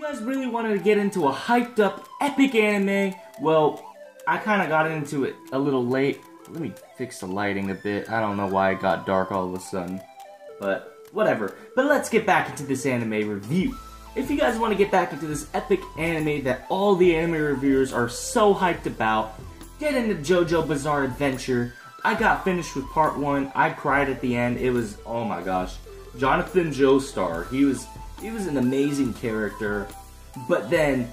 You guys really wanted to get into a hyped up epic anime? Well, I kind of got into it a little late. Let me fix the lighting a bit. I don't know why it got dark all of a sudden. But whatever. But let's get back into this anime review. If you guys want to get back into this epic anime that all the anime reviewers are so hyped about, get into JoJo Bizzare Adventure. I got finished with part 1. I cried at the end. It was, oh my gosh. Jonathan Joestar. He was an amazing character. But then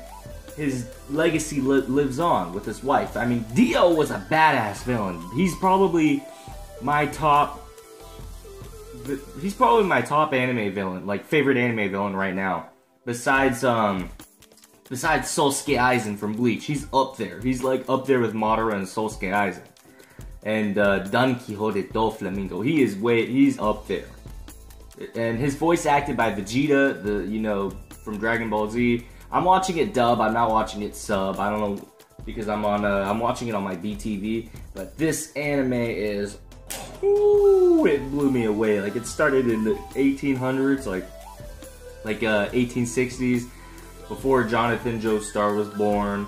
his legacy lives on with his wife. I mean, Dio was a badass villain. He's probably my top anime villain, like favorite anime villain right now. Besides Solsuke Aizen from Bleach. He's up there. He's like up there with Madara and Solsuke Aizen. And Don Quixote do Flamingo. He's up there. And his voice acted by Vegeta, from Dragon Ball Z. I'm watching it dub, I'm not watching it sub. I don't know, because I'm watching it on my BTV. But this anime is, it blew me away. Like, it started in the 1800s, like 1860s, before Jonathan Joestar was born.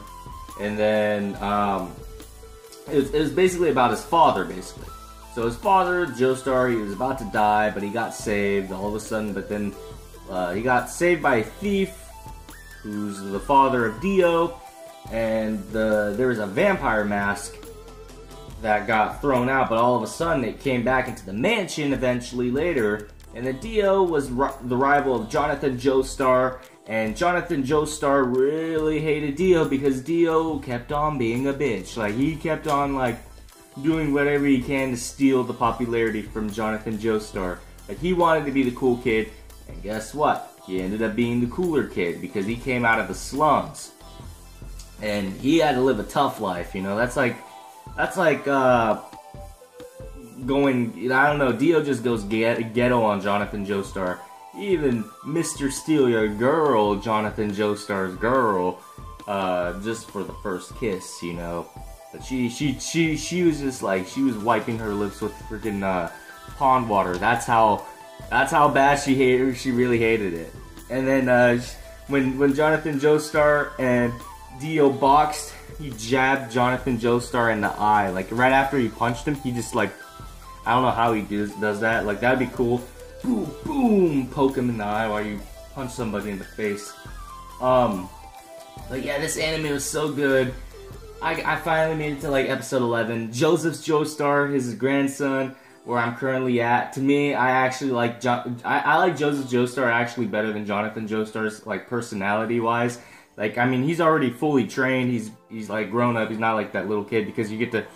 And then, it was basically about his father, basically. So his father, Joestar, he was about to die, but he got saved all of a sudden. But then he got saved by a thief, who's the father of Dio, and there was a vampire mask that got thrown out, but all of a sudden it came back into the mansion eventually later, and then Dio was the rival of Jonathan Joestar, and Jonathan Joestar really hated Dio because Dio kept on being a bitch. Like, he kept on, like, doing whatever he can to steal the popularity from Jonathan Joestar. Like, he wanted to be the cool kid, and guess what? He ended up being the cooler kid because he came out of the slums. And he had to live a tough life, That's like going, I don't know, Dio just goes ghetto on Jonathan Joestar. Even Mr. Steal Your Girl, Jonathan Joestar's girl, just for the first kiss, But she was just like, she was wiping her lips with freaking pond water. That's how bad she hated her. She really hated it. And then when Jonathan Joestar and Dio boxed, he jabbed Jonathan Joestar in the eye. Like, right after he punched him, he just, like, I don't know how he does that. Like, that'd be cool. Boom, boom, poke him in the eye while you punch somebody in the face. But yeah, this anime was so good. I finally made it to, like, episode 11. Joseph Joestar, his grandson, where I'm currently at. To me, I actually like I like Joseph Joestar actually better than Jonathan Joestar's, like, personality-wise. Like, I mean, he's already fully trained. He's like grown up. He's not like that little kid, because you get to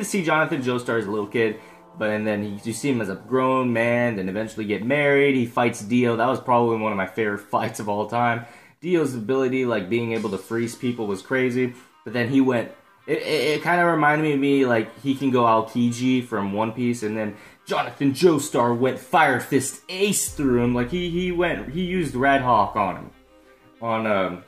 see Jonathan Joestar as a little kid, and then you see him as a grown man, then eventually get married. He fights Dio. That was probably one of my favorite fights of all time. Dio's ability, like being able to freeze people, was crazy. But then he went. It kind of reminded me like he can go Aokiji from One Piece, and then Jonathan Joestar went Fire Fist Ace through him. Like he used Red Hawk on him, on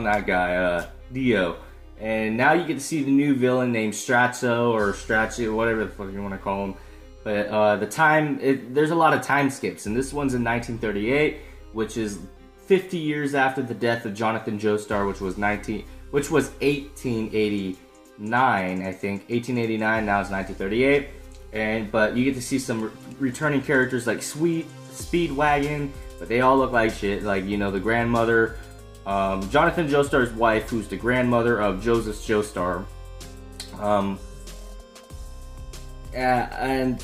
that guy Dio. And now you get to see the new villain named Stratso, or Stratio, whatever the fuck you want to call him. But there's a lot of time skips, and this one's in 1938, which is 50 years after the death of Jonathan Joestar, which was 1889, I think. 1889, now it's 1938. But you get to see some returning characters like Speedwagon, but they all look like shit. Like, the grandmother, Jonathan Joestar's wife, who's the grandmother of Joseph Joestar. And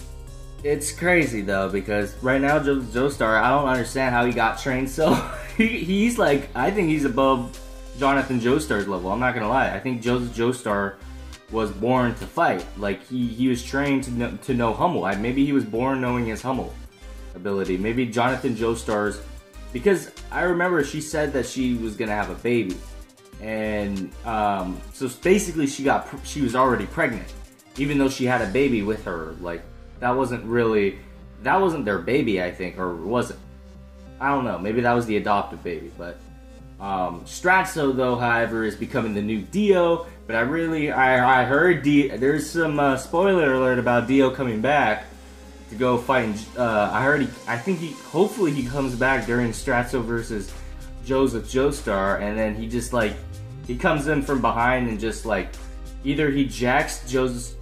it's crazy though, because right now Joseph Joestar, I don't understand how he got trained so. He's like, I think he's above Jonathan Joestar's level. I'm not gonna lie. I think Joseph Joestar was born to fight. Like, he was trained to know Hummel. Maybe he was born knowing his Hummel ability. Maybe Jonathan Joestar's, because I remember she said that she was gonna have a baby, and so basically she was already pregnant, even though she had a baby with her. Like, that wasn't their baby, I think, or was it? I don't know. Maybe that was the adopted baby, but. Stratso, though, however, is becoming the new Dio. But I heard there's some spoiler alert about Dio coming back to go fight. Hopefully he comes back during Stratso versus Joseph Joestar, and then he just like, he comes in from behind and just like, either he jacks Stratzo's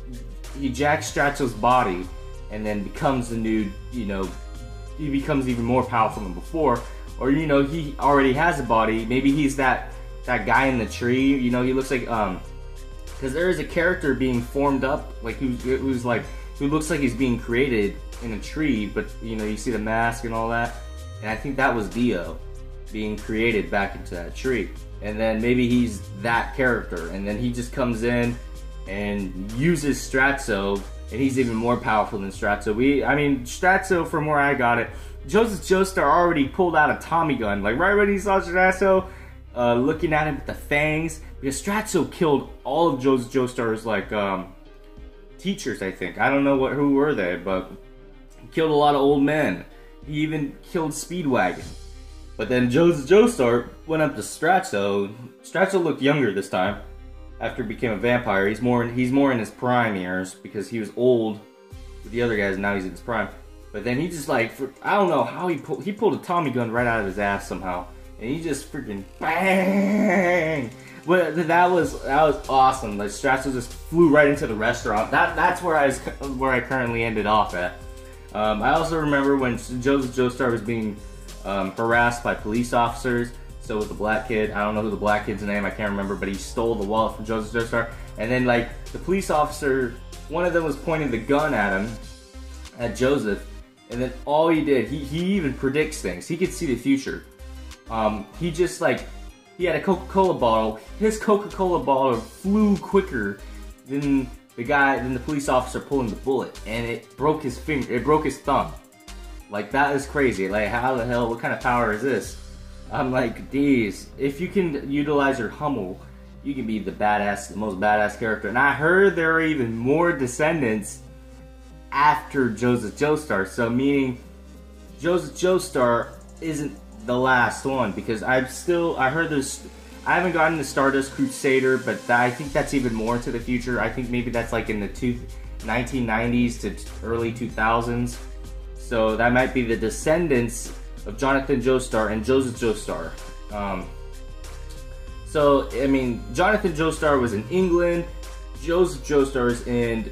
body, and then becomes the new, you know, he becomes even more powerful than before, or you know, he already has a body. Maybe he's that guy in the tree. You know, he looks like because there is a character being formed up, like who looks like he's being created in a tree, but you know, you see the mask and all that, and I think that was Dio being created back into that tree. And then maybe he's that character, and then he just comes in and uses Stratzo, and he's even more powerful than Stratzo. I mean, Stratzo, from where I got it, Joseph Joestar already pulled out a Tommy gun, like right when he saw Stratzo looking at him with the fangs, because Stratzo killed all of Joseph Joestar's like teachers, I think. I don't know who were they, but he killed a lot of old men. He even killed Speedwagon. But then Joseph Joestar went up to Stratzo. Stratzo looked younger this time after he became a vampire. He's more in his prime years, because he was old with the other guys and now he's in his prime. But then he just like, I don't know how he pulled a Tommy gun right out of his ass somehow, and he just freaking bang. But that was awesome. Like Stratzo just flew right into the restaurant. That's where I currently ended off at. I also remember when Joseph Joestar was being harassed by police officers. So was the black kid. I don't know who the black kid's name, I can't remember, but he stole the wallet from Joseph Joestar. And then like the police officer, one of them was pointing the gun at him, at Joseph, and then all he did, he even predicts things. He could see the future. He just like, he had a Coca-Cola bottle. His Coca-Cola bottle flew quicker than the police officer pulling the bullet, and it broke his finger, it broke his thumb. Like, that is crazy. Like, how the hell, what kind of power is this? I'm like, geez, if you can utilize your Hummel, you can be the most badass character. And I heard there are even more descendants after Joseph Joestar. So meaning Joseph Joestar isn't the last one, because I heard there's, I haven't gotten the Stardust Crusader, but I think that's even more into the future. I think maybe that's like in the 1990s to early 2000s. So that might be the descendants of Jonathan Joestar and Joseph Joestar. So, I mean, Jonathan Joestar was in England, Joseph Joestar is in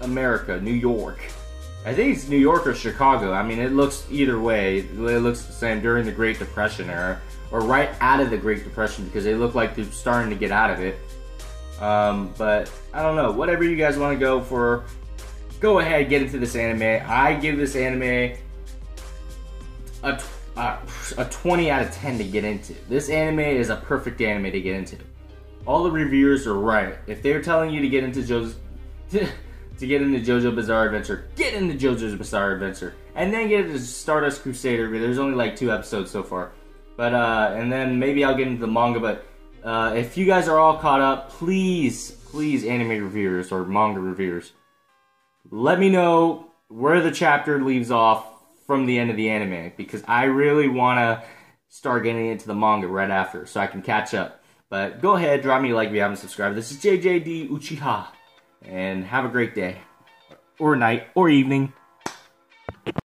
America, New York. I think it's New York or Chicago. I mean, it looks either way. It looks the same during the Great Depression era, or right out of the Great Depression, because they look like they're starting to get out of it. But I don't know. Whatever you guys want to go for, go ahead, get into this anime. I give this anime a 20 out of 10 to get into. This anime is a perfect anime to get into. All the reviewers are right. If they're telling you to get into JoJo Bizarre Adventure, get into JoJo's Bizarre Adventure, and then get into Stardust Crusader. There's only like 2 episodes so far, but and then maybe I'll get into the manga. But if you guys are all caught up, please, anime reviewers or manga reviewers, let me know where the chapter leaves off from the end of the anime, because I really want to start getting into the manga right after, so I can catch up. But go ahead, drop me a like if you haven't subscribed. This is JJD Uchiha, and have a great day, or night, or evening.